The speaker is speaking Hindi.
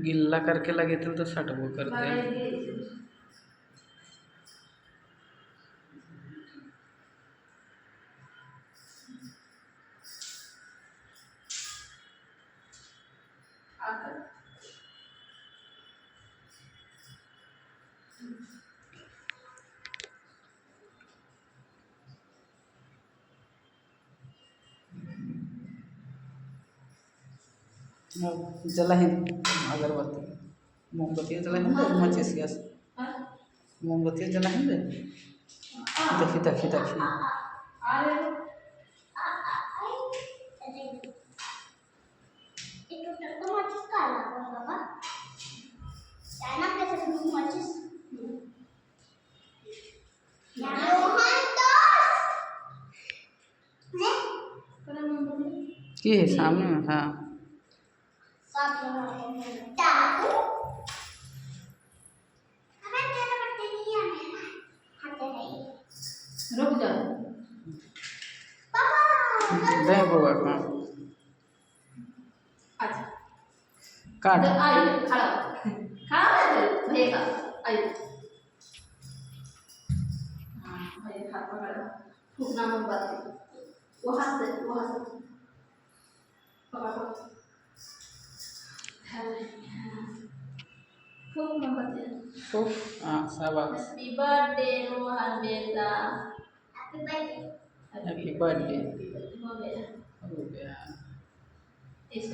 गिल्ला करके लगे थे तो सटबो करते हैं। जलाहीन अगरबत्ती मोमबत्ती जलाहीन दे माचिस गैस मोमबत्ती जलाहीन दे देखी देखी देखी की है सामने में। हाँ रुक जा दे बुआ का अच्छा काट आई खड़ा भैया आई हाँ भैया हाथ पकड़ा फूकना मत बात वहाँ से पकड़ो फूक मोमबत्ती फूक। हाँ शाबाश हैप्पी बर्थडे रोहन बेटा हैप्पी बर्थडे हो गया हो गया। इसको